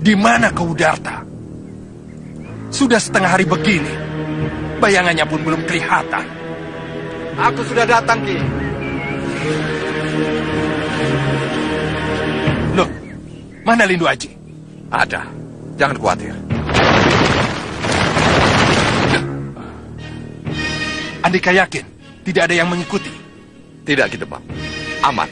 Di mana kau, Udarta? Sudah setengah hari begini. Bayangannya pun belum kelihatan. Aku sudah datang, Ki. Loh, mana Lindu Aji? Ada. Jangan khawatir. Andika yakin tidak ada yang mengikuti? Tidak, Ki Demang. Aman.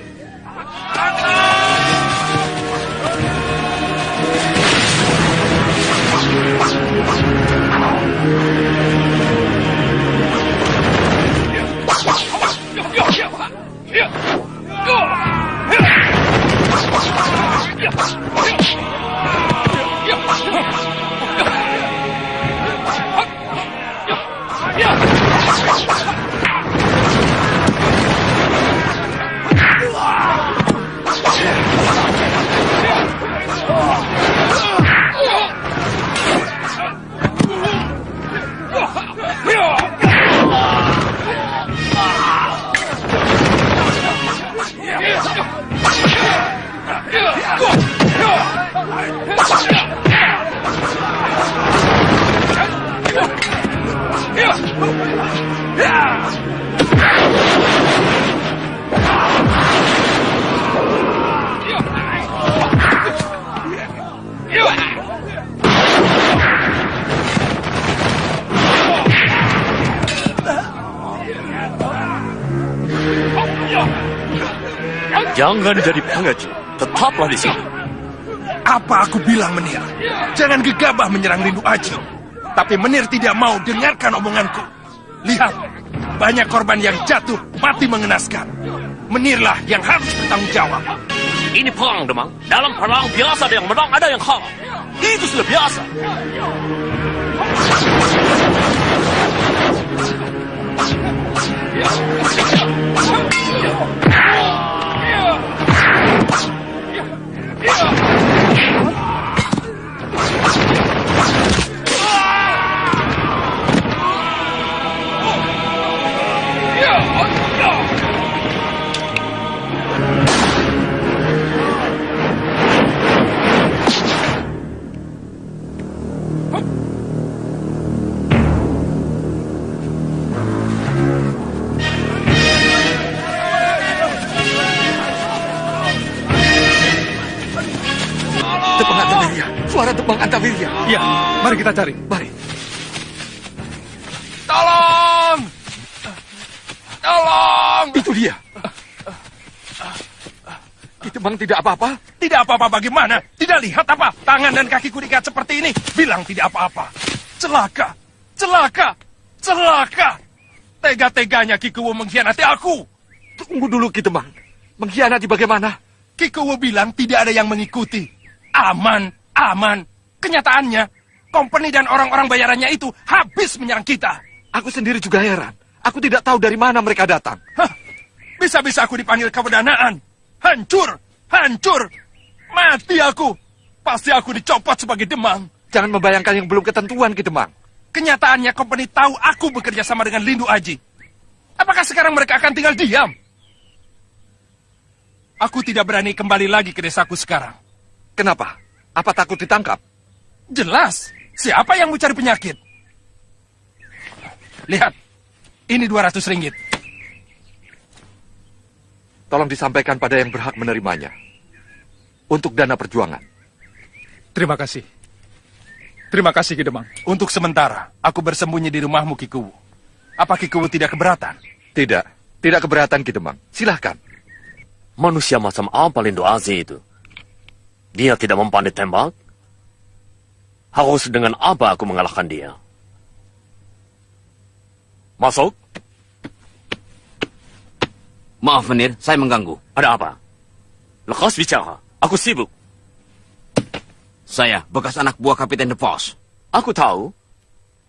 Jangan jadi pengecut. Tetaplah di sini. Apa aku bilang, Menir? Jangan gegabah menyerang Lindu Aji. Tapi Menir tidak mau dengarkan omonganku. Lihat, banyak korban yang jatuh mati mengenaskan. Menirlah yang harus bertanggung jawab. Ini perang, Demang. Dalam perang biasa ada yang menang, ada yang kalah. Itu sudah biasa. Suara Demang Antawirya. Iya, mari kita cari. Mari. Tolong! Tolong! Itu dia. Ki Demang tidak apa-apa? Tidak apa-apa bagaimana? Tidak lihat apa? Tangan dan kakiku diikat seperti ini. Bilang tidak apa-apa. Celaka! Celaka! Celaka! Tega-teganya Kikuwo mengkhianati aku. Tunggu dulu, Ki Demang. Mengkhianati bagaimana? Kikuwo bilang tidak ada yang mengikuti. Aman, aman. Kenyataannya, company dan orang-orang bayarannya itu habis menyerang kita. Aku sendiri juga heran. Aku tidak tahu dari mana mereka datang. Hah, bisa-bisa aku dipanggil kepedanaan. Hancur, hancur. Mati aku. Pasti aku dicopot sebagai Demang. Jangan membayangkan yang belum ketentuan, Ki Demang. Kenyataannya company tahu aku bekerja sama dengan Lindu Aji. Apakah sekarang mereka akan tinggal diam? Aku tidak berani kembali lagi ke desaku sekarang. Kenapa? Apa takut ditangkap? Jelas. Siapa yang mau cari penyakit? Lihat. Ini 200 ringgit. tolong disampaikan pada yang berhak menerimanya. Untuk dana perjuangan. Terima kasih. Terima kasih, Ki Demang. Untuk sementara, aku bersembunyi di rumahmu, Ki Kuwu. Apa Ki Kuwu tidak keberatan? Tidak, tidak keberatan Ki Demang. Silahkan. Manusia macam apa Lindo Aji itu? Dia tidak mempandai tembak? Harus dengan apa aku mengalahkan dia? Masuk. Maaf, Menir, saya mengganggu. Ada apa? Lekas bicara. Aku sibuk. Saya bekas anak buah Kapiten DeVos. Aku tahu.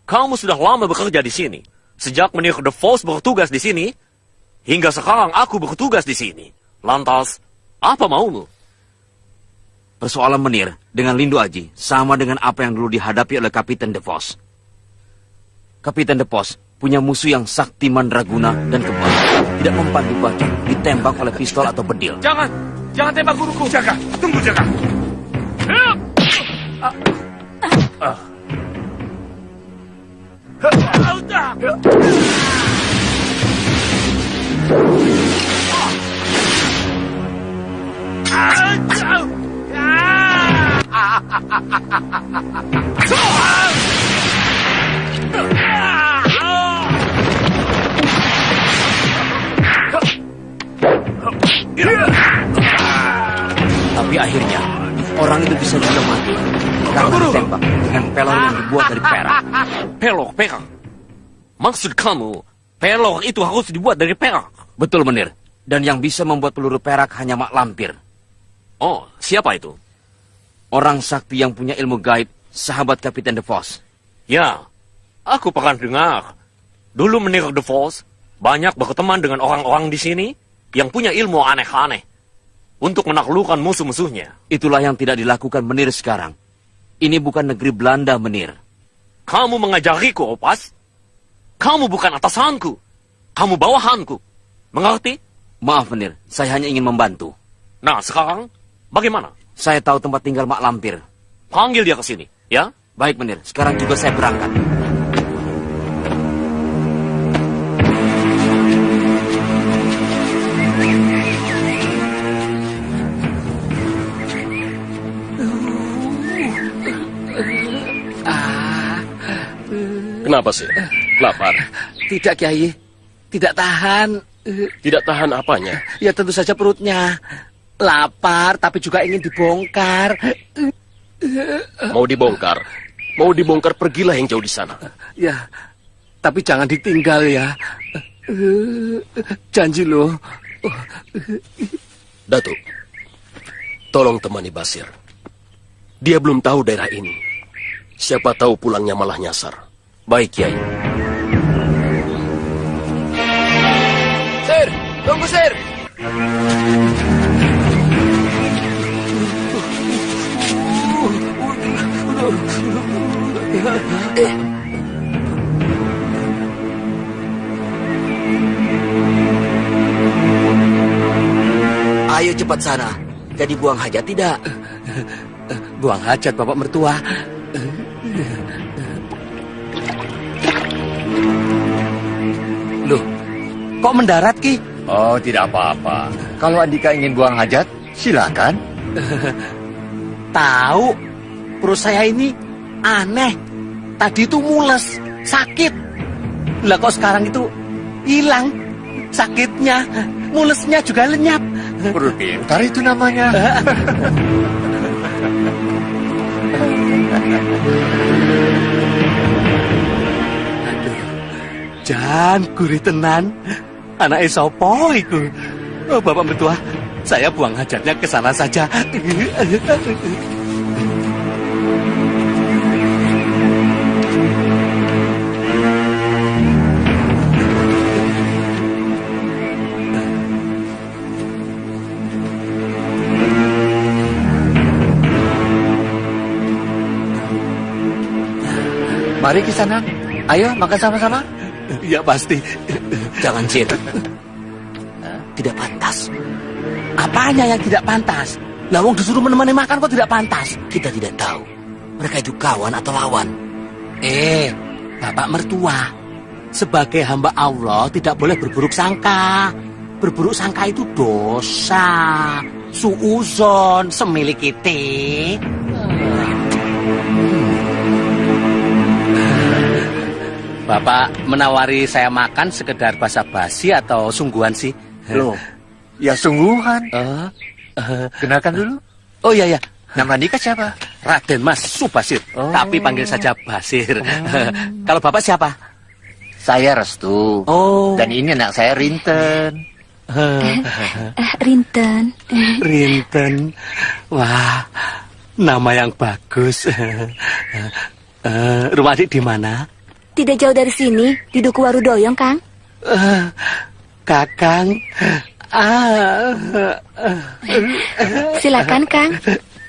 Kamu sudah lama bekerja di sini. Sejak Menir DeVos bertugas di sini, hingga sekarang aku bertugas di sini. Lantas, apa maumu? Persoalan Menir dengan Lindo Aji sama dengan apa yang dulu dihadapi oleh Kapiten DeVos. Kapiten DeVos punya musuh yang sakti mandraguna dan kebal. Tidak mempan dibaca, ditembak oleh pistol atau bedil. Jangan tembak guruku. Jaga, tunggu Jaga. Tapi akhirnya, orang itu bisa juga mati karena ditembak dengan pelor yang dibuat dari perak. Perak. Maksud kamu, pelor itu harus dibuat dari perak? Betul, Menir. Dan yang bisa membuat peluru perak hanya Mak Lampir. Oh, siapa itu? Orang sakti yang punya ilmu gaib, sahabat Kapiten DeVos. Ya, aku pernah dengar. Dulu Menir DeVos banyak berteman dengan orang-orang di sini yang punya ilmu aneh-aneh untuk menaklukkan musuh-musuhnya. Itulah yang tidak dilakukan Menir sekarang. Ini bukan negeri Belanda, Menir. Kamu mengajariku, Opas. Kamu bukan atasanku. Kamu bawahanku. Mengerti? Maaf, Menir. Saya hanya ingin membantu. Nah, sekarang bagaimana? Saya tahu tempat tinggal Mak Lampir. Panggil dia ke sini, ya? Baik, Menir. Sekarang juga saya berangkat. Kenapa sih? Lapar? Tidak, Kiai. Tidak tahan. Tidak tahan apanya? Ya tentu saja perutnya. Lapar, tapi juga ingin dibongkar. Mau dibongkar? Mau dibongkar, pergilah yang jauh di sana. Ya, tapi jangan ditinggal ya. Janji loh. Datuk, tolong temani Basir. Dia belum tahu daerah ini. Siapa tahu pulangnya malah nyasar. Baik, Kiai. Sir, tunggu Sir. Ayo cepat sana. Jadi buang hajat tidak? Buang hajat, Bapak Mertua. Loh, Kok mendarat, Ki? oh tidak apa-apa. Kalau Andika ingin buang hajat, silakan. Tahu, perut saya ini aneh. Tadi itu mules, sakit. Lah kok sekarang itu hilang sakitnya, mulesnya juga lenyap. Perut pintar itu namanya. Jan, gurih tenan. Anak sopo iku? Oh, Bapak Mertua, saya buang hajatnya ke sana saja. Mari ke sana. Ayo makan sama-sama. Ya pasti. Jangan, Jin. Tidak pantas. Apanya yang tidak pantas? Lawang disuruh menemani makan kok tidak pantas? Kita tidak tahu. Mereka itu kawan atau lawan. Bapak Mertua, sebagai hamba Allah tidak boleh berburuk sangka. berburuk sangka itu dosa. Suuzon semilik kita. Bapak menawari saya makan sekedar basa-basi atau sungguhan sih? Loh, ya sungguhan. Kenalkan dulu. Oh iya ya, Nama nikah siapa? Raden Mas Subasir. Tapi panggil saja Basir. Kalau Bapak siapa? Saya Restu. Oh. Dan ini anak saya Rinten. Rinten. Rinten. Wah, nama yang bagus. Rumah adik di mana? Tidak jauh dari sini, di Duku Warudoyong, Kang. Kakang. Silakan, Kang.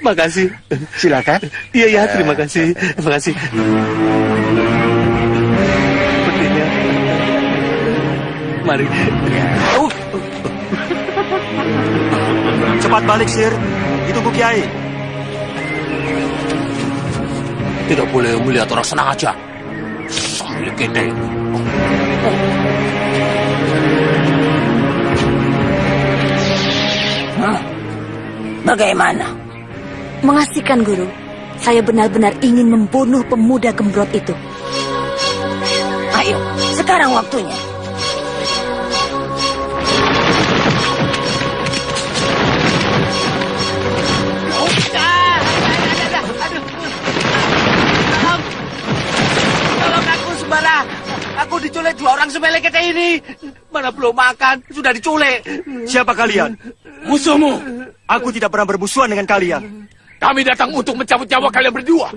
Makasih. Silakan. Iya ya, terima kasih. Terima kasih. Sepertinya. Mari. Cepat balik, Sir. Ditunggu Kiai. Tidak boleh melihat orang senang aja. Sambil gede. Bagaimana? Mengasihkan, Guru. Saya benar-benar ingin membunuh pemuda gembrot itu. Ayo, sekarang waktunya. Tolong aku, Sembara. Aku diculik 2 orang semelek kita ini. Mana belum makan, sudah diculik. Siapa kalian? Musuhmu. Aku tidak pernah bermusuhan dengan kalian. Kami datang untuk mencabut nyawa kalian berdua.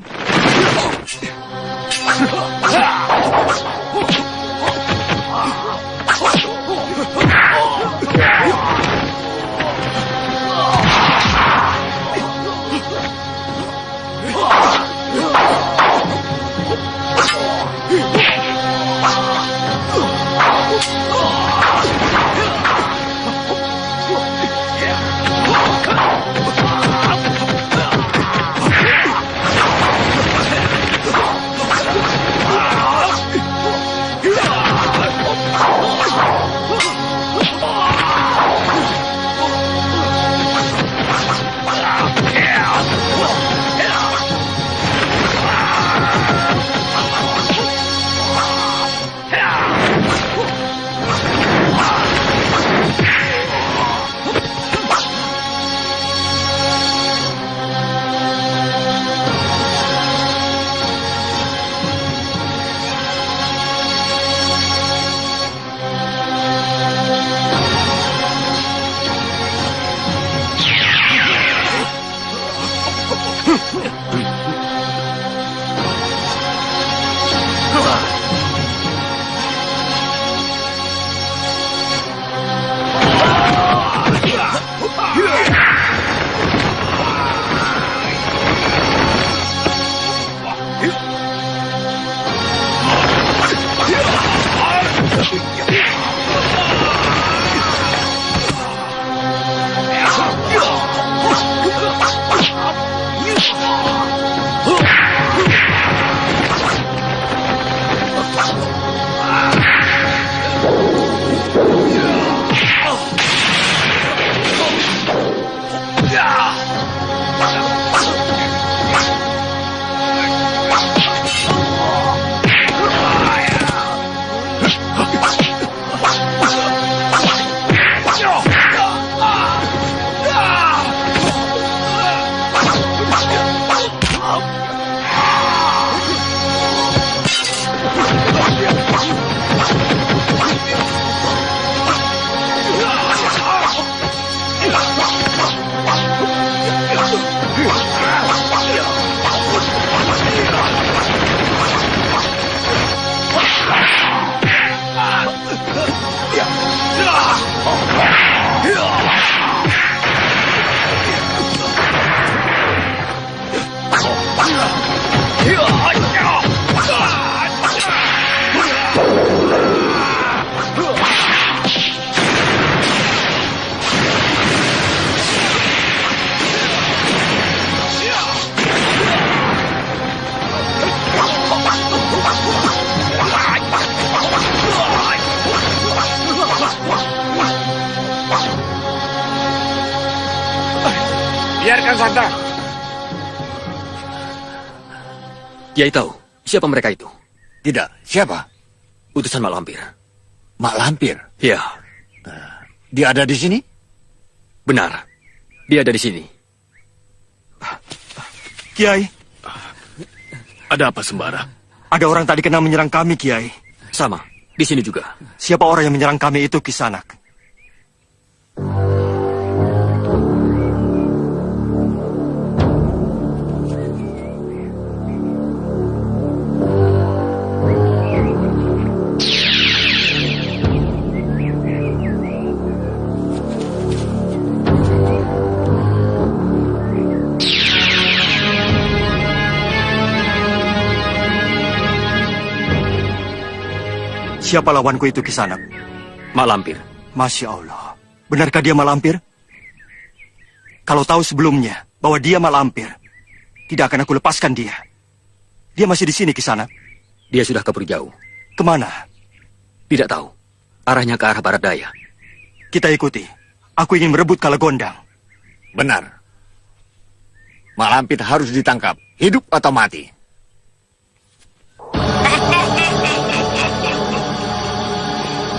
Biarkan Santa. Kiai tahu siapa mereka itu? Tidak, siapa? Utusan Mak Lampir. Mak Lampir. Ya, Dia ada di sini? benar. Dia ada di sini. Kiai, Ada apa sembara? ada orang tadi kena menyerang kami, Kiai. Sama, di sini juga. Siapa orang yang menyerang kami itu, Kisanak? Siapa lawanku itu, Kisanak? Mak Lampir. Masya Allah. Benarkah dia malampir? Kalau tahu sebelumnya bahwa dia malampir, tidak akan aku lepaskan dia. Dia masih di sini, Kisanak. Dia sudah kabur jauh. Kemana? Tidak tahu. Arahnya ke arah barat daya. Kita ikuti. Aku ingin merebut Kalagondang. Benar. Mak Lampir harus ditangkap, hidup atau mati.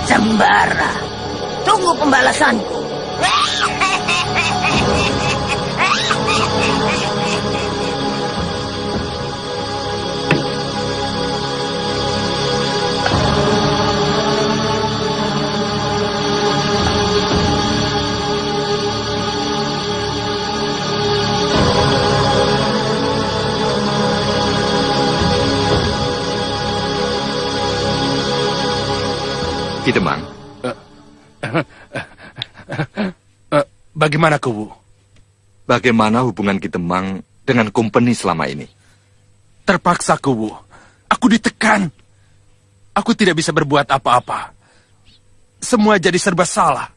Sembara, tunggu pembalasanku. Ki Demang, Bagaimana Kuwu? Bagaimana hubungan Ki Demang dengan company selama ini? Terpaksa Kuwu. Aku ditekan. Aku tidak bisa berbuat apa-apa. Semua jadi serba salah.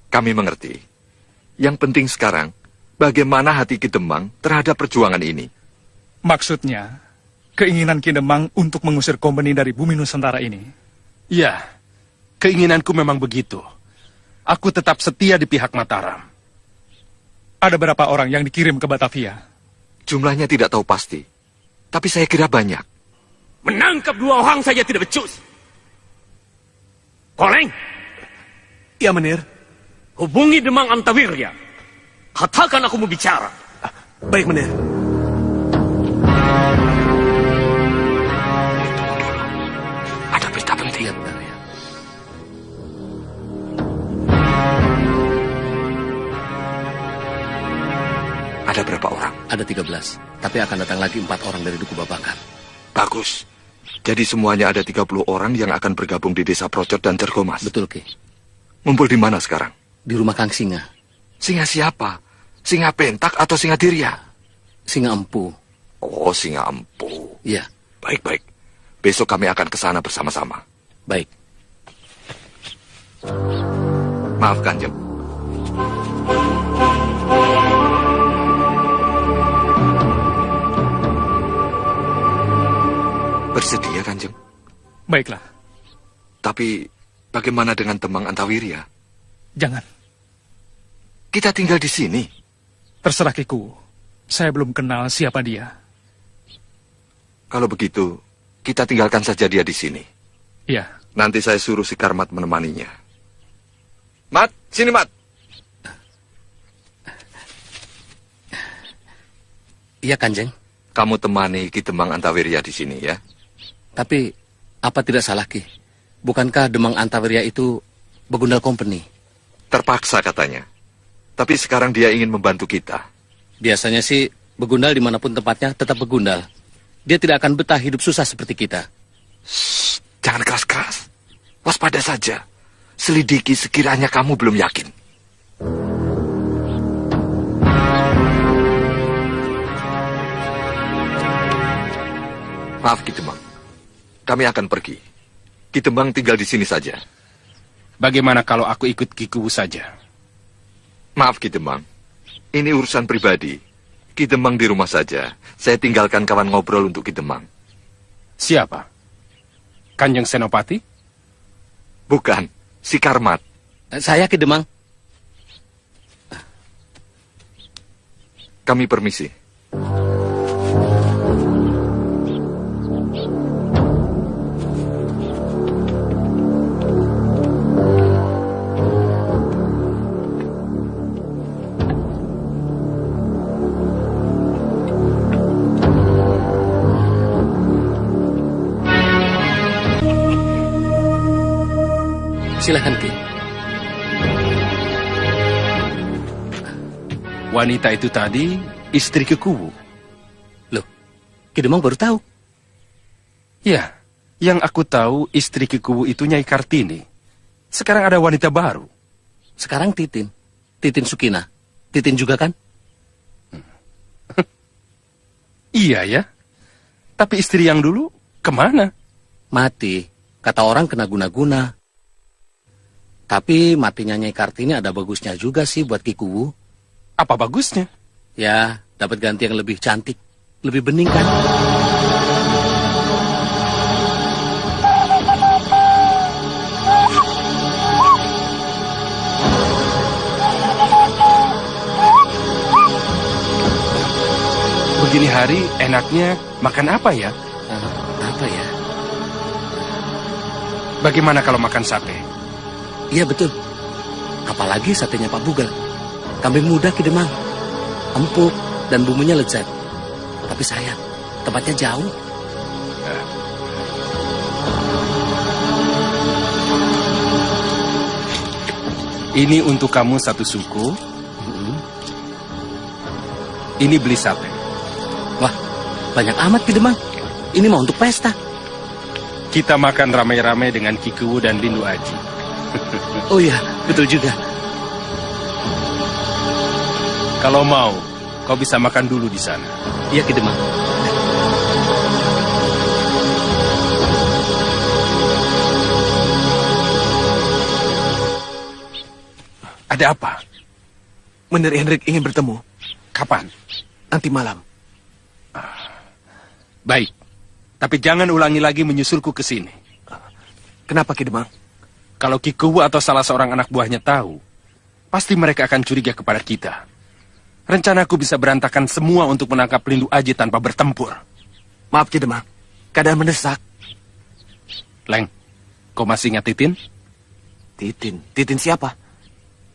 Kami mengerti. Yang penting sekarang, bagaimana hati Ki Demang terhadap perjuangan ini? Maksudnya, keinginan Ki Demang untuk mengusir company dari bumi Nusantara ini. Ya, keinginanku memang begitu. Aku tetap setia di pihak Mataram. Ada berapa orang yang dikirim ke Batavia? Jumlahnya tidak tahu pasti. Tapi saya kira banyak. Menangkap 2 orang saja tidak becus. Koleng, Ya, Menir. hubungi Demang Antawirya. Katakan aku mau bicara. Baik, Menir. Ada berita penting. Ada berapa orang? Ada 13, tapi akan datang lagi 4 orang dari Duku Babakan. Bagus. Jadi semuanya ada 30 orang yang akan bergabung di Desa Procot dan Cergomas. Betul, Ki. Ngumpul di mana sekarang? Di rumah Kang Singa. Singa siapa? Singa Pentak atau Singa Dirya? Singa Empu. Oh, Singa Empu. Iya, Baik-baik. Besok kami akan ke sana bersama-sama. baik. Maaf, Kanjeng. Bersedia, Kanjeng. Baiklah, Tapi bagaimana dengan Demang Antawirya? jangan. Kita tinggal di sini. Terserah Kiku. Saya belum kenal siapa dia. Kalau begitu, kita tinggalkan saja dia di sini. Iya, Nanti saya suruh si Karmat menemaninya. Mat, sini Mat. Iya, Kanjeng. Kamu temani Ki Demang Antawirya di sini ya. Tapi, apa tidak salah, Ki? Bukankah Demang Antawirya itu Begundal Company? Terpaksa katanya. Tapi sekarang dia ingin membantu kita. Biasanya sih, Begundal dimanapun tempatnya tetap Begundal. Dia tidak akan betah hidup susah seperti kita. Jangan keras-keras. Waspada saja. Selidiki sekiranya kamu belum yakin. Maaf Ki Demang. Kami akan pergi. Ki Demang tinggal di sini saja. Bagaimana kalau aku ikut Ki Kuwu saja? Maaf Ki Demang. Ini urusan pribadi. Ki Demang di rumah saja. Saya tinggalkan kawan ngobrol untuk Ki Demang. Siapa? Kanjeng Senopati? Bukan, si Karmat. Saya Ki Demang. Kami permisi. Silahkan, Ki. Wanita itu tadi istri Kikuwu. Loh, Ki Demang baru tahu. Ya, yang aku tahu istri Kikuwu itu Nyai Kartini. Sekarang ada wanita baru. Sekarang Titin. Titin Sukina. Titin juga kan? Iya ya. Tapi istri yang dulu kemana? Mati. Kata orang kena guna-guna. Tapi matinya Nyai Kartini ada bagusnya juga sih buat Kikuwu. Apa bagusnya? Ya, dapat ganti yang lebih cantik. Lebih bening kan? Begini hari enaknya makan apa ya? Apa ya? Bagaimana kalau makan sate? Iya betul. Apalagi satenya Pak Bugal. Kambing muda Ki Demang. Empuk dan bumbunya lezat. Tapi sayang, tempatnya jauh. Ini untuk kamu satu suku. Ini beli sate. Wah, banyak amat Ki Demang. Ini mau untuk pesta. Kita makan ramai-ramai dengan Kikuwu dan Lindu Aji. Oh iya, betul juga. Kalau mau, kau bisa makan dulu di sana. Iya Ki Demang. Ada apa? Menir Henrik ingin bertemu. Kapan? Nanti malam. Baik. Tapi jangan ulangi lagi menyusulku ke sini. Kenapa Ki Demang? Kalau Kikuwu atau salah seorang anak buahnya tahu, pasti mereka akan curiga kepada kita. Rencanaku bisa berantakan semua untuk menangkap Lindu Aji tanpa bertempur. Maaf Ki Demang, keadaan mendesak. Leng, kau masih ingat Titin? Titin? Titin siapa?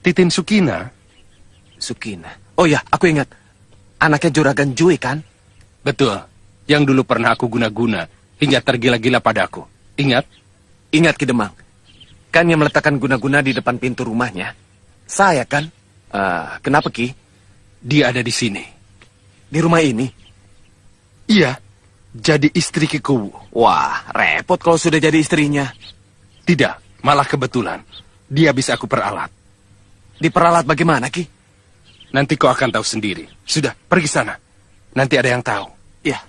Titin Sukina. Sukina. Oh ya, aku ingat. Anaknya Juragan Jui kan? Betul. Yang dulu pernah aku guna-guna hingga tergila-gila padaku. Ingat? Ingat Ki Demang. Kan yang meletakkan guna-guna di depan pintu rumahnya. Saya kan? Kenapa Ki? Dia ada di sini. Di rumah ini? Iya. Jadi istri Kikuwu. Wah, repot kalau sudah jadi istrinya. Tidak, malah kebetulan. Dia bisa aku peralat. Diperalat bagaimana Ki? Nanti kau akan tahu sendiri. Sudah, pergi sana. Nanti ada yang tahu. Ya,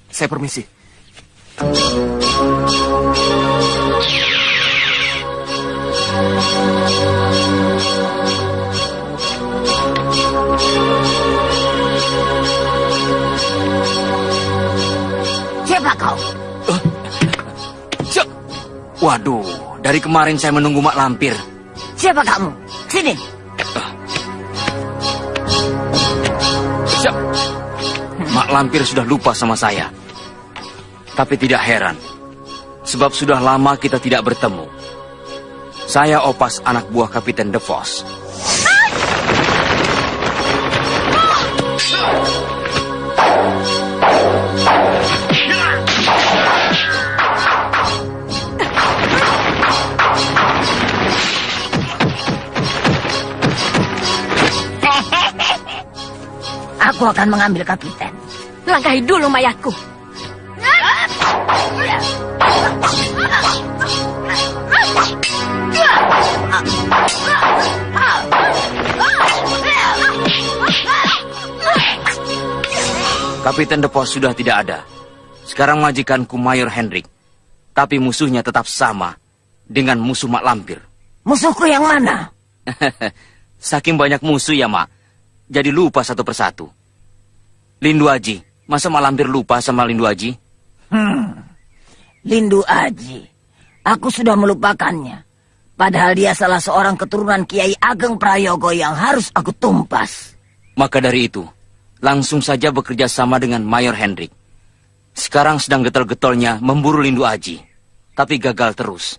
saya permisi. Siapa kau? Waduh, dari kemarin saya menunggu Mak Lampir. Siapa kamu? Sini. Mak Lampir sudah lupa sama saya. Tapi tidak heran, sebab sudah lama kita tidak bertemu. Saya Opas, anak buah Kapiten DeVos. Aku akan mengambil kapiten. Langkahi dulu mayatku. Kapiten DeVos sudah tidak ada. Sekarang majikanku Mayor Hendrik. Tapi musuhnya tetap sama dengan musuh Mak Lampir. Musuhku yang mana? Saking banyak musuh ya, Mak. Jadi lupa satu persatu. Lindu Aji. Masa Mak Lampir lupa sama Lindu Aji? Lindu Aji. Aku sudah melupakannya. Padahal dia salah seorang keturunan Kiai Ageng Prayogo yang harus aku tumpas. Maka dari itu, langsung saja bekerja sama dengan Mayor Hendrik. Sekarang sedang getol-getolnya memburu Lindu Aji, tapi gagal terus.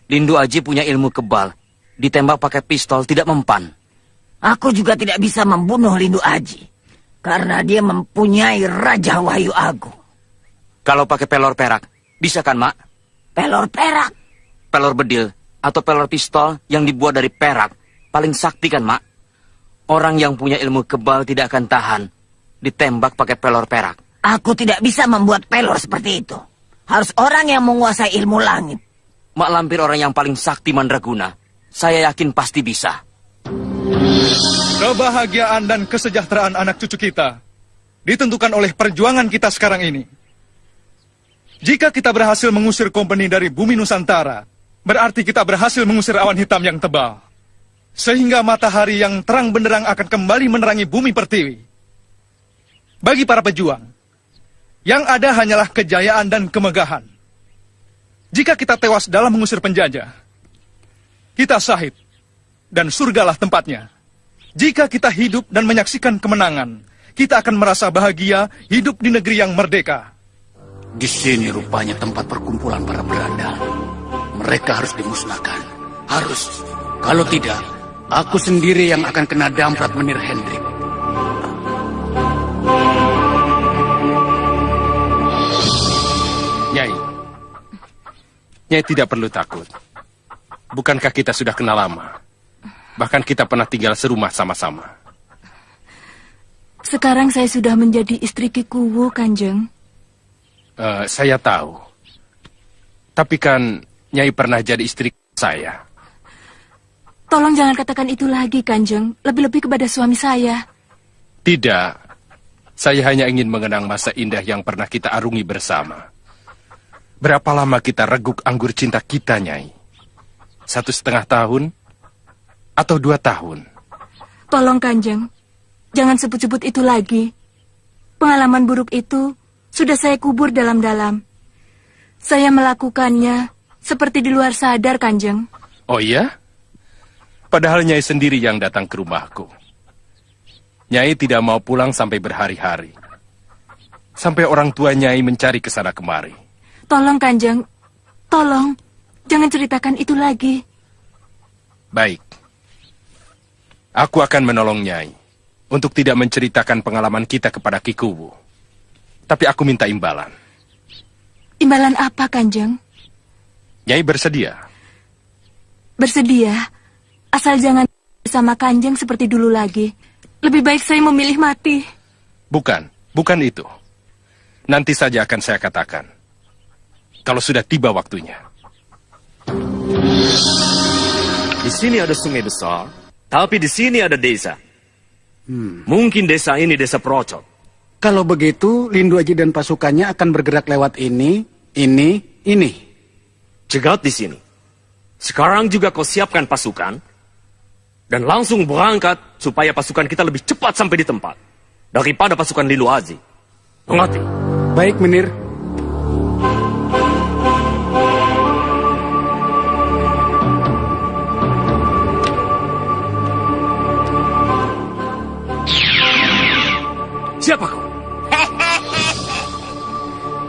Lindu Aji punya ilmu kebal, ditembak pakai pistol tidak mempan. Aku juga tidak bisa membunuh Lindu Aji, karena dia mempunyai Raja Wahyu Agung. Kalau pakai pelor perak, bisa kan, Mak? Pelor perak? Pelor bedil atau pelor pistol yang dibuat dari perak paling sakti kan, Mak? Orang yang punya ilmu kebal tidak akan tahan ditembak pakai pelor perak. Aku tidak bisa membuat pelor seperti itu. Harus orang yang menguasai ilmu langit. Mak Lampir orang yang paling sakti mandraguna. Saya yakin pasti bisa. Kebahagiaan dan kesejahteraan anak cucu kita ditentukan oleh perjuangan kita sekarang ini. Jika kita berhasil mengusir kompeni dari bumi Nusantara, berarti kita berhasil mengusir awan hitam yang tebal. Sehingga matahari yang terang benderang akan kembali menerangi bumi pertiwi. Bagi para pejuang, yang ada hanyalah kejayaan dan kemegahan. Jika kita tewas dalam mengusir penjajah, kita syahid, dan surgalah tempatnya. Jika kita hidup dan menyaksikan kemenangan, kita akan merasa bahagia hidup di negeri yang merdeka. Di sini rupanya tempat perkumpulan para berandal. Mereka harus dimusnahkan. Harus. Kalau tidak, aku sendiri yang akan kena damprat Menir Hendrik. Nyai. Nyai tidak perlu takut. Bukankah kita sudah kenal lama? Bahkan kita pernah tinggal serumah sama-sama. Sekarang saya sudah menjadi istri Ki Kuwu, Kanjeng. Saya tahu. Tapi kan Nyai pernah jadi istri saya. Tolong jangan katakan itu lagi, Kanjeng. Lebih-lebih kepada suami saya. Tidak. Saya hanya ingin mengenang masa indah yang pernah kita arungi bersama. Berapa lama kita reguk anggur cinta kita, Nyai? 1,5 tahun? Atau 2 tahun? Tolong, Kanjeng. Jangan sebut-sebut itu lagi. Pengalaman buruk itu sudah saya kubur dalam-dalam. Saya melakukannya seperti di luar sadar, Kanjeng. Oh iya? Padahal Nyai sendiri yang datang ke rumahku. Nyai tidak mau pulang sampai berhari-hari. Sampai orang tua Nyai mencari ke sana kemari. Tolong, Kanjeng. Tolong. Jangan ceritakan itu lagi. Baik. Aku akan menolong Nyai untuk tidak menceritakan pengalaman kita kepada Ki Kuwu. Tapi aku minta imbalan. Imbalan apa, Kanjeng? Nyai bersedia? Bersedia. Asal jangan bersama Kanjeng seperti dulu lagi. Lebih baik saya memilih mati. Bukan itu. Nanti saja akan saya katakan. Kalau sudah tiba waktunya. Di sini ada sungai besar, tapi di sini ada desa. Mungkin desa ini desa Procot. Kalau begitu, Lindu Aji dan pasukannya akan bergerak lewat ini. Cegat di sini. Sekarang juga kau siapkan pasukan dan langsung berangkat supaya pasukan kita lebih cepat sampai di tempat daripada pasukan Lindu Aji. Mengerti? Baik, Menir. Siapa kau?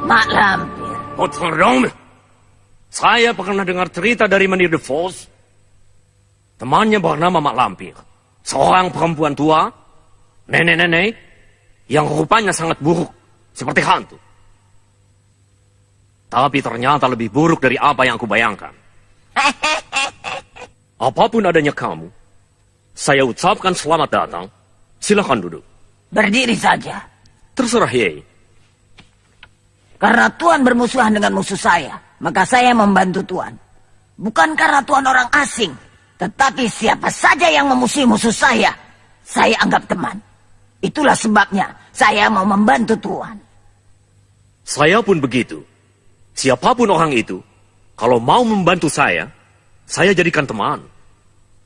Mak Lampir. Oh, terdong. Saya pernah dengar cerita dari Menir de Vos. Temannya bernama Mak Lampir. Seorang perempuan tua, nenek-nenek, yang rupanya sangat buruk, seperti hantu. Tapi ternyata lebih buruk dari apa yang aku bayangkan. Apapun adanya kamu, saya ucapkan selamat datang. Silakan duduk. Berdiri saja. Terserah, Yei. Karena Tuan bermusuhan dengan musuh saya, maka saya membantu Tuan. Bukan karena Tuan orang asing, tetapi siapa saja yang memusuhi musuh saya anggap teman. Itulah sebabnya saya mau membantu Tuan. Saya pun begitu. Siapapun orang itu, kalau mau membantu saya jadikan teman.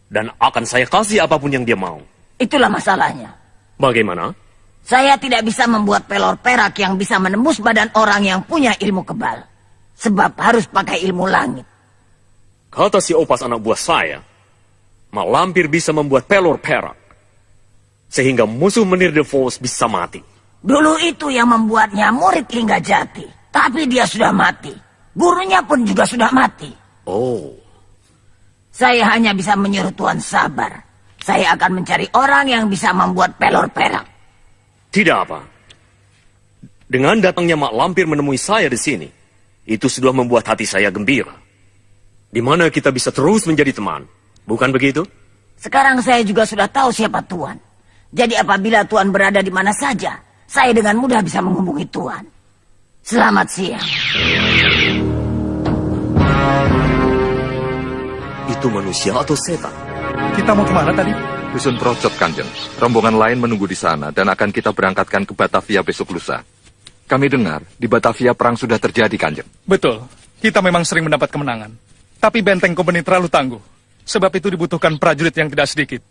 Dan akan saya kasih apapun yang dia mau. Itulah masalahnya. Bagaimana? Saya tidak bisa membuat pelor perak yang bisa menembus badan orang yang punya ilmu kebal. Sebab harus pakai ilmu langit. Kata si Opas anak buah saya, Mak Lampir bisa membuat pelor perak. Sehingga musuh Menir the Force bisa mati. Dulu itu yang membuatnya murid Linggajati. Tapi dia sudah mati. Gurunya pun juga sudah mati. Oh. Saya hanya bisa menyuruh Tuan sabar. Saya akan mencari orang yang bisa membuat pelor perak. Tidak apa. Dengan datangnya Mak Lampir menemui saya di sini, itu sudah membuat hati saya gembira. Di mana kita bisa terus menjadi teman. Bukan begitu? Sekarang saya juga sudah tahu siapa Tuan. Jadi apabila Tuan berada di mana saja, saya dengan mudah bisa menghubungi Tuan. Selamat siang. Itu manusia atau setan? Kita mau kemana tadi? Dusun Procot, Kanjeng. Rombongan lain menunggu di sana dan akan kita berangkatkan ke Batavia besok lusa. Kami dengar, di Batavia perang sudah terjadi, Kanjeng. Betul. Kita memang sering mendapat kemenangan. Tapi benteng kompeni terlalu tangguh. Sebab itu dibutuhkan prajurit yang tidak sedikit.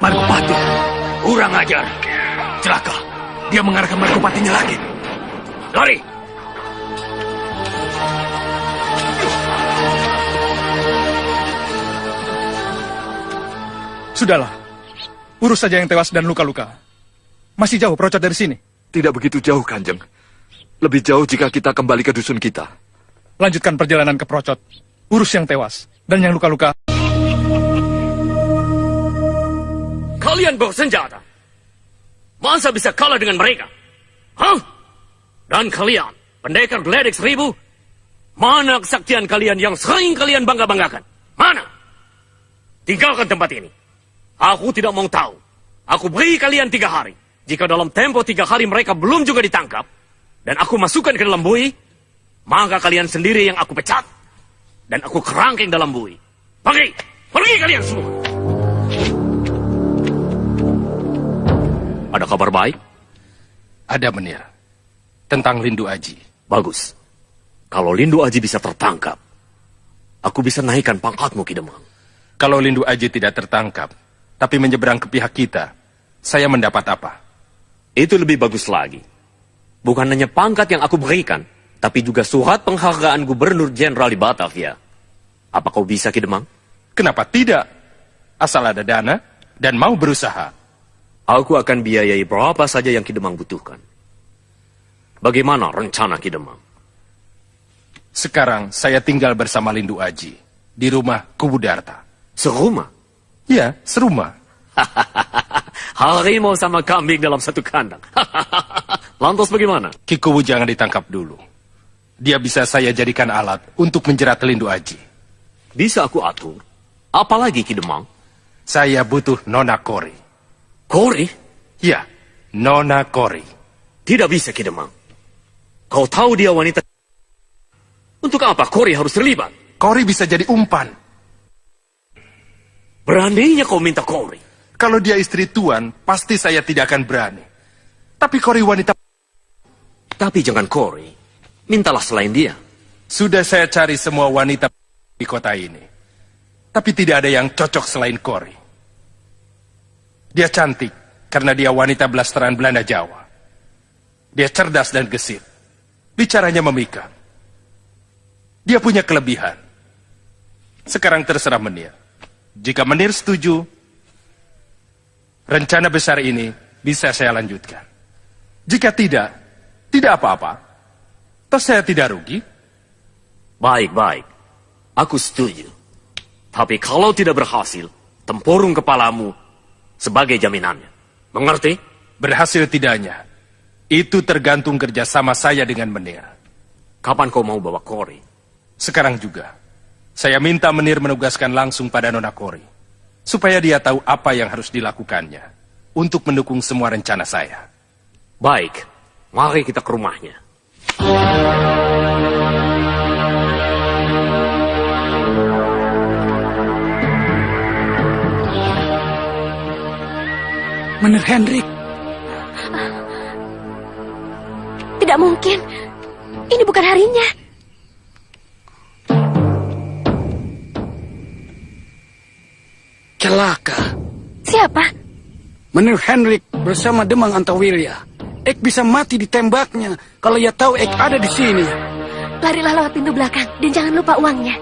Margopati, kurang ajar. Celaka, dia mengarahkan Margopatinya lagi. Lari! Sudahlah. Urus saja yang tewas dan luka-luka. Masih jauh Procot dari sini. Tidak begitu jauh, Kanjeng. Lebih jauh jika kita kembali ke dusun kita. Lanjutkan perjalanan ke Procot. Urus yang tewas dan yang luka-luka. Kalian bersenjata. Masa bisa kalah dengan mereka? Hah? Dan kalian, pendekar geledek 1000, mana kesaktian kalian yang sering kalian bangga-banggakan? Mana? Tinggalkan tempat ini. Aku tidak mau tahu. Aku beri kalian 3 hari. Jika dalam tempo 3 hari mereka belum juga ditangkap, dan aku masukkan ke dalam bui, maka kalian sendiri yang aku pecat, dan aku kerangkeng dalam bui. Pergi! Pergi kalian semua! Ada kabar baik? Ada, Menir. Tentang Lindu Aji. Bagus. Kalau Lindu Aji bisa tertangkap, aku bisa naikkan pangkatmu, Ki Demang. Kalau Lindu Aji tidak tertangkap, tapi menyeberang ke pihak kita, saya mendapat apa? Itu lebih bagus lagi. Bukan hanya pangkat yang aku berikan, tapi juga surat penghargaan Gubernur Jenderal di Batavia. Apa kau bisa, Ki Demang? Kenapa tidak? Asal ada dana dan mau berusaha. Aku akan biayai berapa saja yang Ki Demang butuhkan. Bagaimana rencana Ki Demang? Sekarang saya tinggal bersama Lindu Aji di rumah Kubu Darta. Serumah? Ya, serumah. Harimau sama kambing dalam satu kandang. Lantas bagaimana? Ki Kubu jangan ditangkap dulu. Dia bisa saya jadikan alat untuk menjerat Lindu Aji. Bisa aku atur. Apalagi Ki Demang? Saya butuh Nona Kori. Kori? Ya, Nona Kori. Tidak bisa, Ki Demang. Kau tahu dia wanita. Untuk apa Kori harus terlibat? Kori bisa jadi umpan. Beraninya kau minta Kori. Kalau dia istri tuan, pasti saya tidak akan berani. Tapi Kori wanita... Tapi jangan Kori. Mintalah selain dia. Sudah saya cari semua wanita di kota ini. Tapi tidak ada yang cocok selain Kori. Dia cantik karena dia wanita blasteran Belanda Jawa. Dia cerdas dan gesit. Bicaranya memikat. Dia punya kelebihan. Sekarang terserah Menir. Jika Menir setuju, rencana besar ini bisa saya lanjutkan. Jika tidak, tidak apa-apa. Toh saya tidak rugi. Baik. Aku setuju. Tapi kalau tidak berhasil, tempurung kepalamu sebagai jaminannya. Mengerti? Berhasil tidaknya, itu tergantung kerjasama saya dengan Menir. Kapan kau mau bawa Kori? Sekarang juga. Saya minta Menir menugaskan langsung pada Nona Kori. Supaya dia tahu apa yang harus dilakukannya. Untuk mendukung semua rencana saya. Baik, mari kita ke rumahnya. Menir Hendrik. Tidak mungkin. Ini bukan harinya. Celaka. Siapa? Menir Hendrik bersama Demang Antawirya. Ek bisa mati ditembaknya kalau ia tahu Ek ada di sini. Larilah lewat pintu belakang dan jangan lupa uangnya.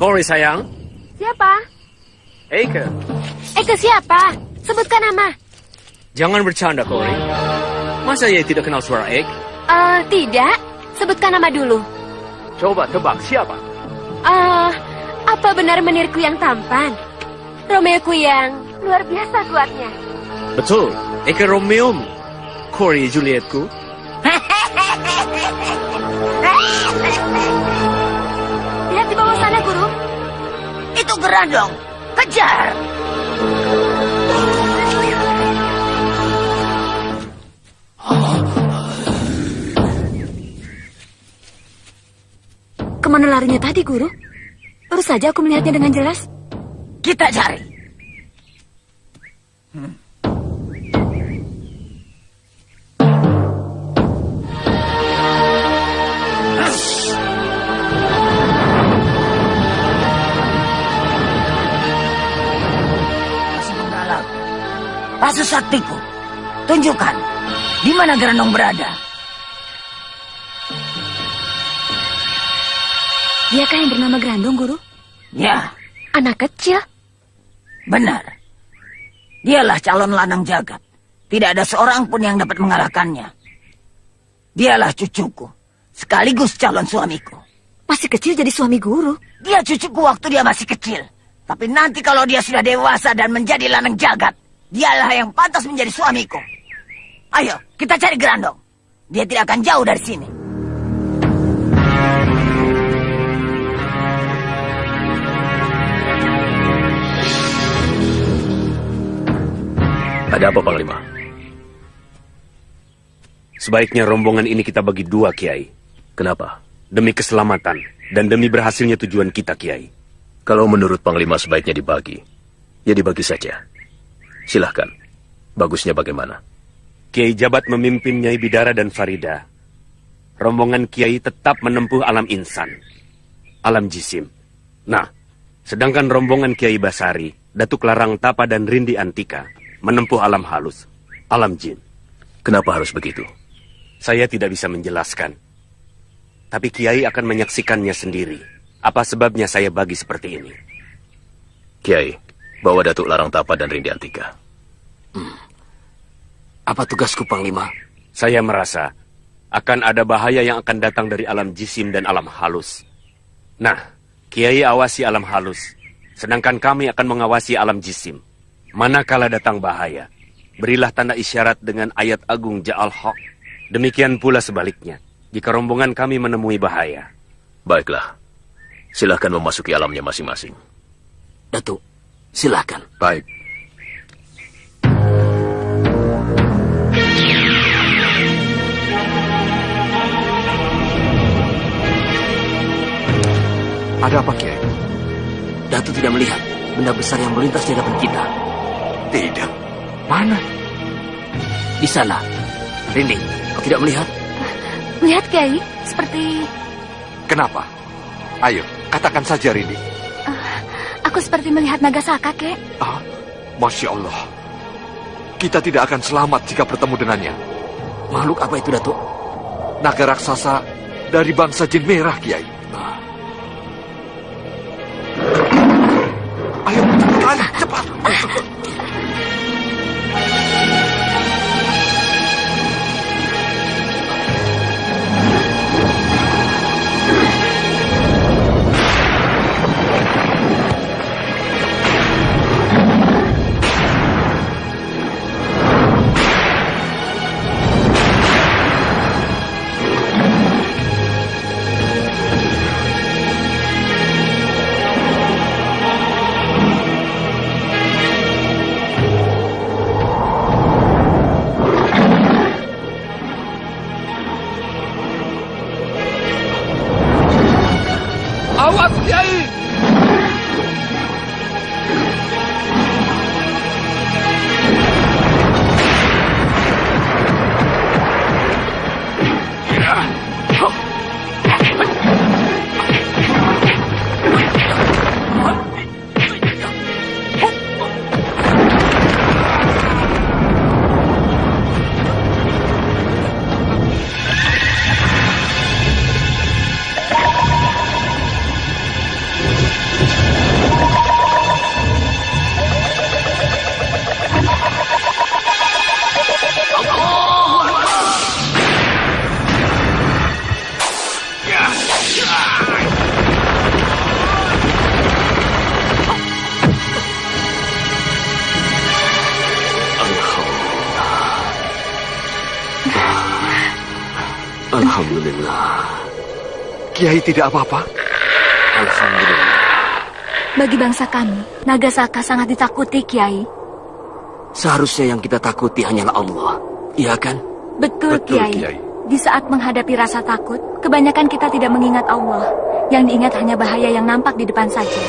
Kori sayang. Siapa? Eike. Eke siapa? Sebutkan nama. Jangan bercanda, Kori. Masa ia tidak kenal suara Ek? Tidak. Sebutkan nama dulu. Coba tebak siapa? Apa benar menirku yang tampan? Romeoku yang luar biasa kuatnya. Betul, Eke Romeo. Kori Julietku. Lihat di bawah sana, Guru. Itu Gerandong. Kejar! Kemana larinya tadi, Guru? Baru saja aku melihatnya dengan jelas. Kita cari. Masih menggalau. Pasu saktiku. Tunjukkan. Di mana Gerandong berada? Diakah yang bernama Gerandong, Guru? Ya, Anak kecil? benar. Dialah calon lanang jagat. Tidak ada seorang pun yang dapat mengalahkannya. Dialah cucuku, sekaligus calon suamiku. Masih kecil jadi suami Guru. Dia cucuku waktu dia masih kecil. Tapi nanti kalau dia sudah dewasa dan menjadi lanang jagat, dialah yang pantas menjadi suamiku. Ayo, kita cari Gerandong. Dia tidak akan jauh dari sini. Ada apa, Panglima? Sebaiknya rombongan ini kita bagi dua, Kiai. Kenapa? Demi keselamatan dan demi berhasilnya tujuan kita, Kiai. Kalau menurut Panglima sebaiknya dibagi, ya dibagi saja. Silahkan. Bagusnya bagaimana? Kiai Jabat memimpin Nyai Bidara dan Farida. Rombongan Kiai tetap menempuh alam insan, alam jisim. Nah, sedangkan rombongan Kiai Basari, Datuk Larang Tapa dan Rindi Antika menempuh alam halus, alam jin. Kenapa harus begitu? Saya tidak bisa menjelaskan. Tapi Kiai akan menyaksikannya sendiri. Apa sebabnya saya bagi seperti ini? Kiai, bawa Datuk Larang Tapa dan Rindi Antika. Apa tugasku, Panglima? Saya merasa akan ada bahaya yang akan datang dari alam jisim dan alam halus. Nah, Kiai awasi alam halus, sedangkan kami akan mengawasi alam jisim. Manakala datang bahaya, berilah tanda isyarat dengan ayat agung Ja'al Haq Demikian pula sebaliknya, jika rombongan kami menemui bahaya. Baiklah, silahkan memasuki alamnya masing-masing. Datuk, silahkan. Baik. Ada apa, Kiai? Datuk tidak melihat benda besar yang melintas di hadapan kita. Tidak. Mana? Di sana. Rinding, kau tidak melihat? Lihat, Kiai, seperti... Kenapa? Ayo, katakan saja, Rindi. Aku seperti melihat naga saka, Kek. Ah, Masya Allah. Kita tidak akan selamat jika bertemu dengannya. Makhluk apa itu, Datuk? Naga raksasa dari bangsa jin merah, Kiai. Ayo, lari, cepat. Awas, Kiai! Alhamdulillah. Kiai tidak apa-apa? Alhamdulillah. Bagi bangsa kami, naga saka sangat ditakuti, Kiai. Seharusnya yang kita takuti hanyalah Allah. Iya kan? Betul, Betul, Kiai. Kiai. Di saat menghadapi rasa takut, kebanyakan kita tidak mengingat Allah. Yang diingat hanya bahaya yang nampak di depan saja.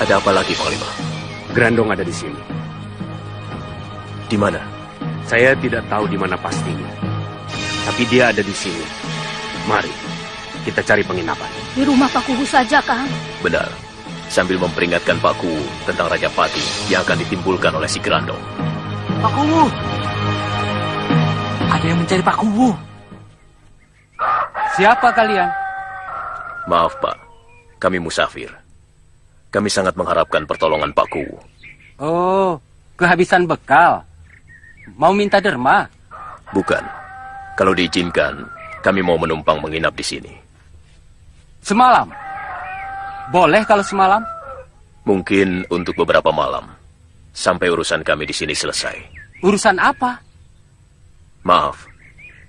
Ada apa lagi, Panglima? Grandong ada di sini. Di mana? Saya tidak tahu di mana pastinya. Tapi dia ada di sini. Mari, kita cari penginapan. Di rumah Pak Kubu saja, Kang. Benar. Sambil memperingatkan Pak Kuwu tentang Raja Pati yang akan ditimbulkan oleh si Grandong. Pak Kuwu! Ada yang mencari Pak Kuwu. Siapa kalian? Maaf, Pak. Kami musafir. Kami sangat mengharapkan pertolongan Pak Kuwu. Oh, kehabisan bekal. Mau minta derma? Bukan. Kalau diizinkan, kami mau menumpang menginap di sini. Semalam? Boleh kalau semalam? Mungkin untuk beberapa malam. Sampai urusan kami di sini selesai. Urusan apa? Maaf,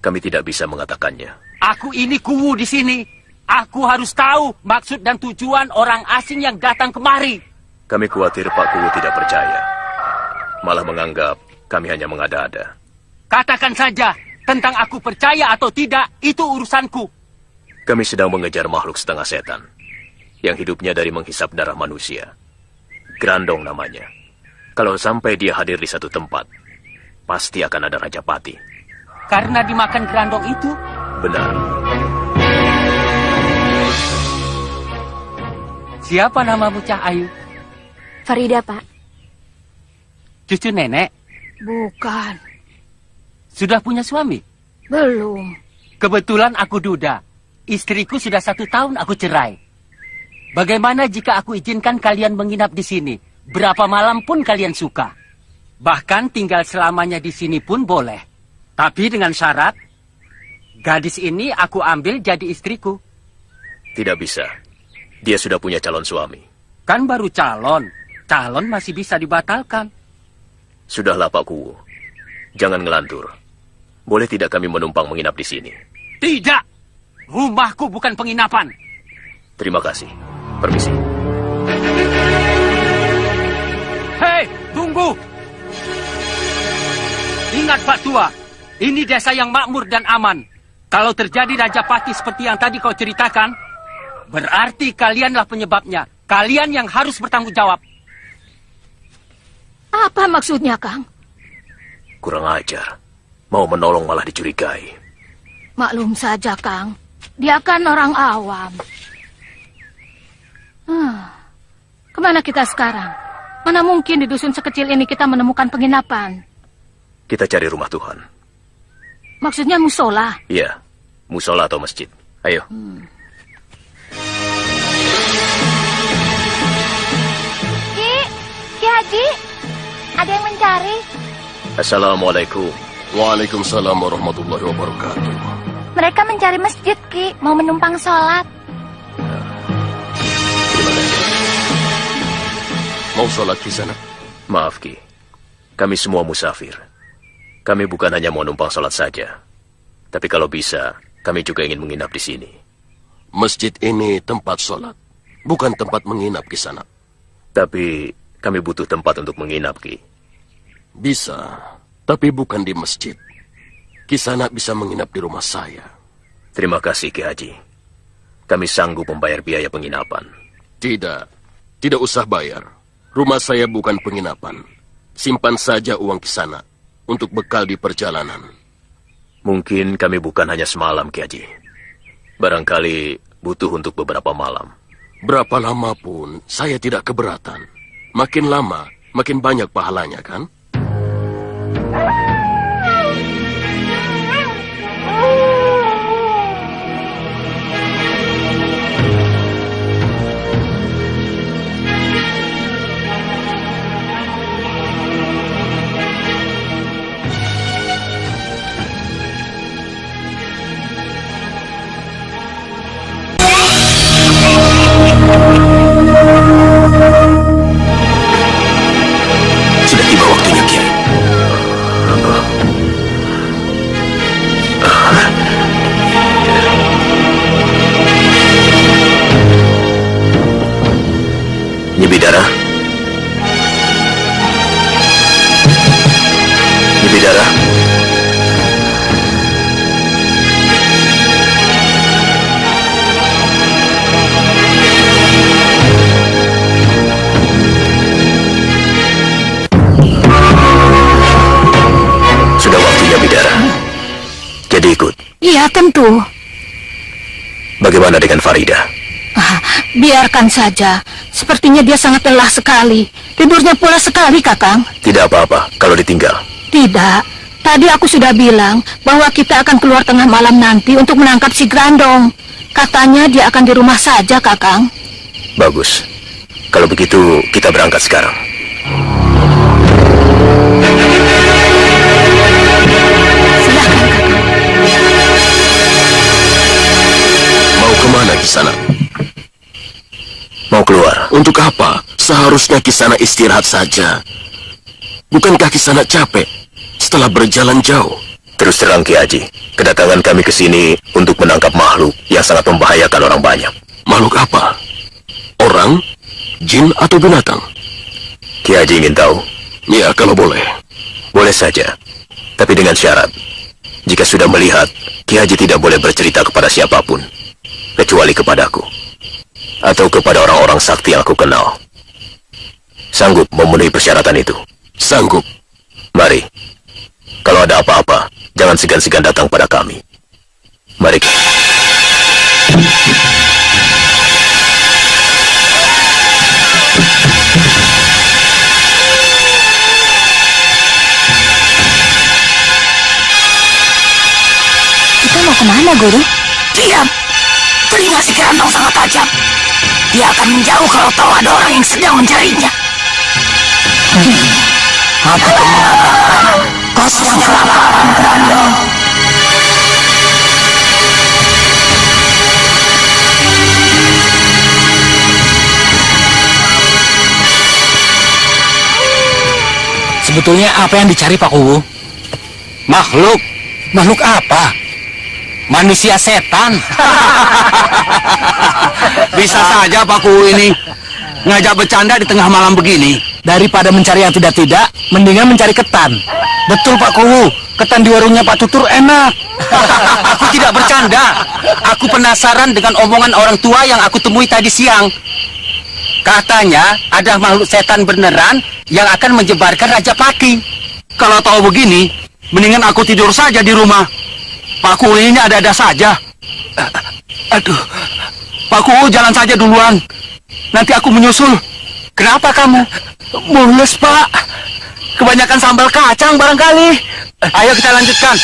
kami tidak bisa mengatakannya. Aku ini Kuwu di sini. Aku harus tahu maksud dan tujuan orang asing yang datang kemari. Kami khawatir Pak Kuwu tidak percaya. Malah menganggap kami hanya mengada-ada. Katakan saja, tentang aku percaya atau tidak, itu urusanku. Kami sedang mengejar makhluk setengah setan. Yang hidupnya dari menghisap darah manusia. Grandong namanya. Kalau sampai dia hadir di satu tempat, pasti akan ada Raja Pati. Karena dimakan Grandong itu? Benar. Siapa nama bocah Ayu? Farida, Pak. Cucu nenek? Bukan. Sudah punya suami? Belum. Kebetulan aku duda. Istriku sudah 1 tahun aku cerai. Bagaimana jika aku izinkan kalian menginap di sini? Berapa malam pun kalian suka. Bahkan tinggal selamanya di sini pun boleh. Tapi dengan syarat, gadis ini aku ambil jadi istriku. Tidak bisa. Dia sudah punya calon suami. Kan baru calon. Calon masih bisa dibatalkan. Sudahlah Pak Kuwu. Jangan ngelantur. Boleh tidak kami menumpang menginap di sini? Tidak! Rumahku bukan penginapan. Terima kasih. Permisi. Hei, tunggu! Ingat Pak Tua, ini desa yang makmur dan aman. Kalau terjadi Rajapati seperti yang tadi kau ceritakan, berarti kalianlah penyebabnya. Kalian yang harus bertanggung jawab. Apa maksudnya, Kang? Kurang ajar. Mau menolong malah dicurigai. Maklum saja, Kang. Dia kan orang awam. Kemana kita sekarang? Mana mungkin di dusun sekecil ini kita menemukan penginapan? Kita cari rumah Tuhan. Maksudnya musola? Iya, musola atau masjid. Ayo. Ki Haji, ada yang mencari. Assalamualaikum. Waalaikumsalam warahmatullahi wabarakatuh. Mereka mencari masjid, Ki. Mau menumpang sholat. Mau sholat di sana? Maaf Ki, kami semua musafir. Kami bukan hanya mau numpang sholat saja. Tapi kalau bisa, kami juga ingin menginap di sini. Masjid ini tempat sholat, bukan tempat menginap di sana. Tapi kami butuh tempat untuk menginap, Ki. Bisa, tapi bukan di masjid. Kisana bisa menginap di rumah saya. Terima kasih, Ki Haji. Kami sanggup membayar biaya penginapan. Tidak usah bayar. Rumah saya bukan penginapan. Simpan saja uang Kisana untuk bekal di perjalanan. Mungkin kami bukan hanya semalam, Ki Haji. Barangkali butuh untuk beberapa malam. Berapa lama pun saya tidak keberatan. Makin lama, makin banyak pahalanya, kan? Sudah tiba waktunya, Kiai. Nyebidara? Nyebidara? Sudah waktunya Bidara. Jadi ikut. Iya, tentu. Bagaimana dengan Farida? Biarkan saja. Sepertinya dia sangat lelah sekali. Tidurnya pula sekali, Kakang. Tidak apa-apa kalau ditinggal. Tidak. Tadi aku sudah bilang bahwa kita akan keluar tengah malam nanti untuk menangkap si Grandong. Katanya dia akan di rumah saja, Kakang. Bagus. Kalau begitu, kita berangkat sekarang. Silahkan, Kakang. Mau kemana Kisana? Mau keluar. Untuk apa? Seharusnya Kisana istirahat saja. Bukankah Kisana capek setelah berjalan jauh? Terus terang Ki Haji, kedatangan kami ke sini untuk menangkap makhluk yang sangat membahayakan orang banyak. Makhluk apa? Orang, jin, atau binatang? Ki Haji ingin tahu? Ya, kalau boleh. Boleh saja, tapi dengan syarat. Jika sudah melihat, Ki Haji tidak boleh bercerita kepada siapapun, kecuali kepadaku, atau kepada orang-orang sakti yang aku kenal. Sanggup memenuhi persyaratan itu? Sanggup. Mari. Kalau ada apa-apa, jangan segan-segan datang pada kami. Mari. Kita mau kemana, Guru? Diam. Telinga si Grandong sangat tajam. Dia akan menjauh kalau tahu ada orang yang sedang mencarinya. Aku mengatakan, kau sedang kelaparan, Grandong. Sebetulnya apa yang dicari Pak Kuwu? Makhluk. Makhluk apa? Manusia setan. Bisa saja Pak Kuwu ini ngajak bercanda di tengah malam begini. Daripada mencari yang tidak-tidak, mendingan mencari ketan. Betul Pak Kuwu, ketan di warungnya Pak Tutur enak. Aku tidak bercanda. Aku penasaran dengan omongan orang tua yang aku temui tadi siang. Katanya ada makhluk setan beneran yang akan menjebarkan Raja Pati. Kalau tahu begini, mendingan aku tidur saja di rumah. Pak Kuwu ini ada-ada saja. Aduh, Pak Kuwu jalan saja duluan. Nanti aku menyusul. Kenapa kamu? Mules, Pak. Kebanyakan sambal kacang barangkali. Ayo kita lanjutkan.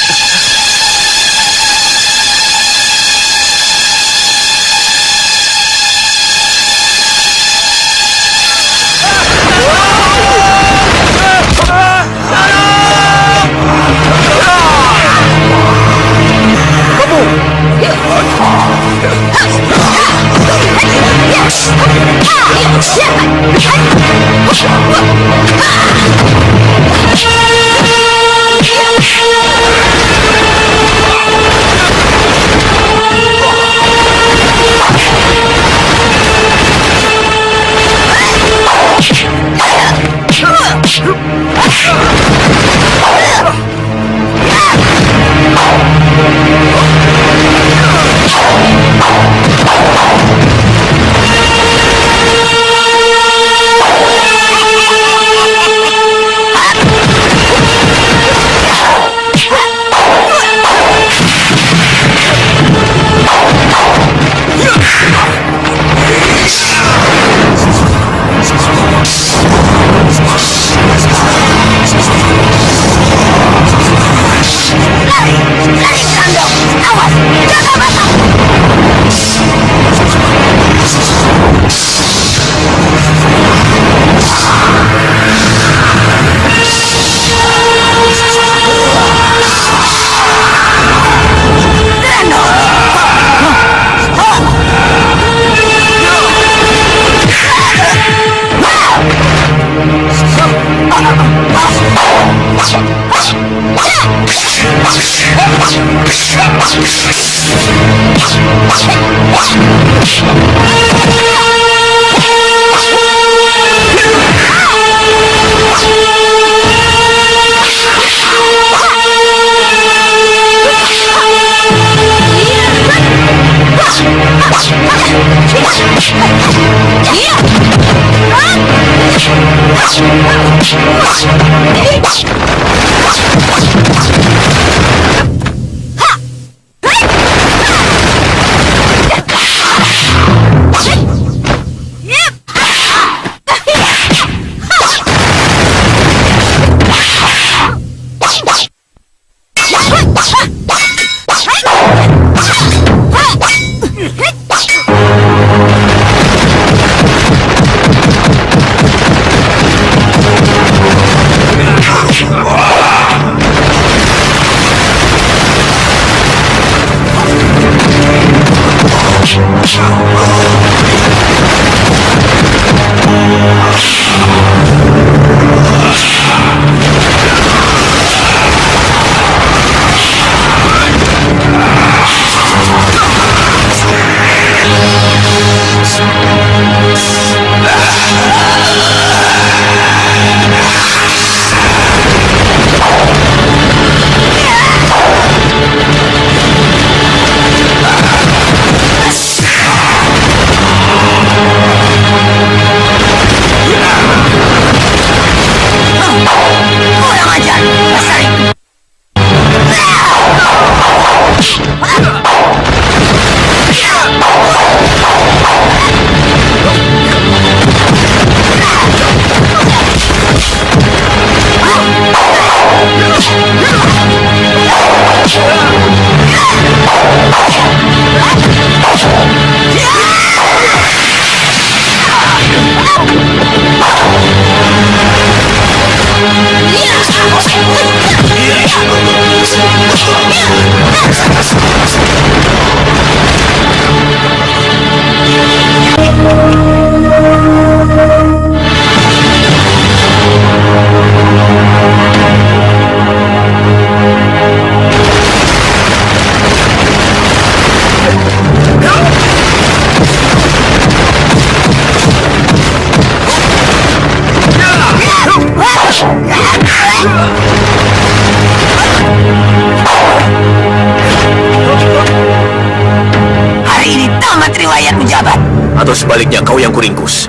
Atau sebaliknya kau yang kuringkus.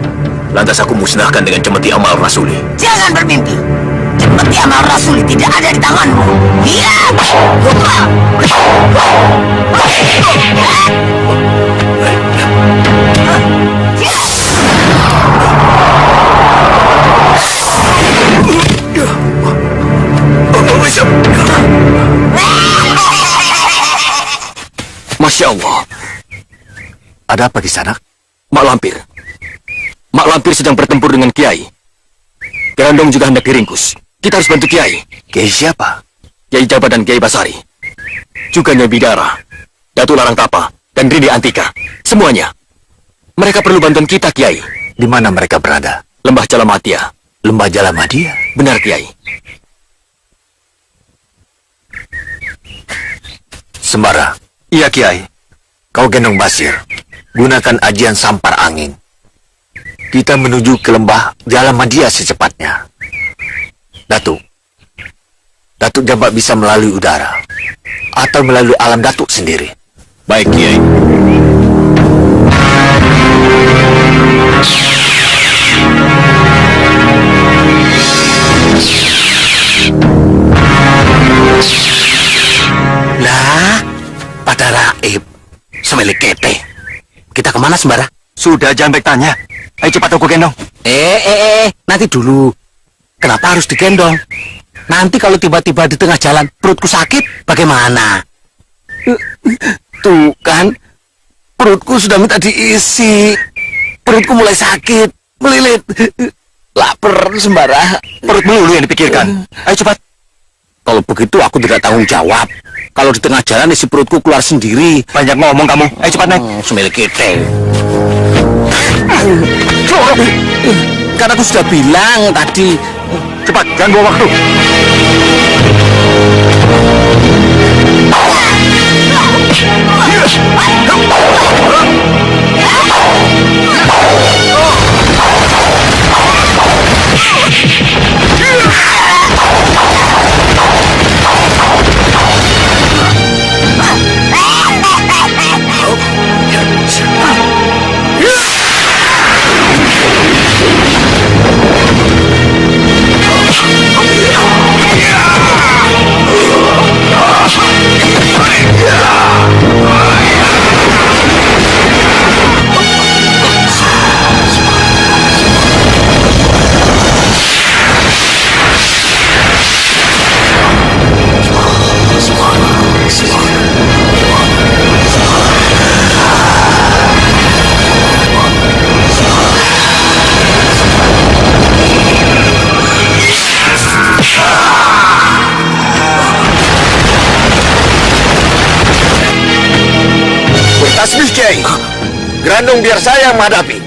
Lantas aku musnahkan dengan cemeti amal rasuli. Jangan bermimpi. Cemeti amal rasuli tidak ada di tanganmu. Iya. Masya Allah. Ada apa di sana? Mak Lampir. Mak Lampir sedang bertempur dengan Kiai. Grandong juga hendak diringkus. Kita harus bantu Kiai. Kiai siapa? Kiai Jabat dan Kiai Basari. Juga Nyai Bidara, Datu Larang Tapa, dan Rindi Antika. Semuanya. Mereka perlu bantuan kita, Kiai. Di mana mereka berada? Lembah Jalamatia. Lembah Jalamatia? Benar, Kiai. Sembara. Iya, Kiai. Kau gendong Basir. Gunakan ajian sampar angin. Kita menuju ke lembah Jalamatia secepatnya. Datuk. Datuk Jabat bisa melalui udara. Atau melalui alam Datuk sendiri. Baik, Kiai. Lah, pada raib. Semelik kete. Kita kemana, Sembara? Sudah, jangan baik tanya. Ayo cepat aku gendong. Nanti dulu. Kenapa harus digendong? Nanti kalau tiba-tiba di tengah jalan perutku sakit, bagaimana? Tuh kan, perutku sudah minta diisi. Perutku mulai sakit, melilit. Lapar, Sembara. Perut melulu yang dipikirkan. Ayo cepat. Kalau begitu aku tidak tanggung jawab. Kalau di tengah jalan isi perutku keluar sendiri. Banyak ngomong kamu. Ayo cepat naik. Semil kita. Kan aku sudah bilang tadi. Cepat, jangan buang waktu. Tasbih, Kiai. Grandong biar saya yang menghadapi.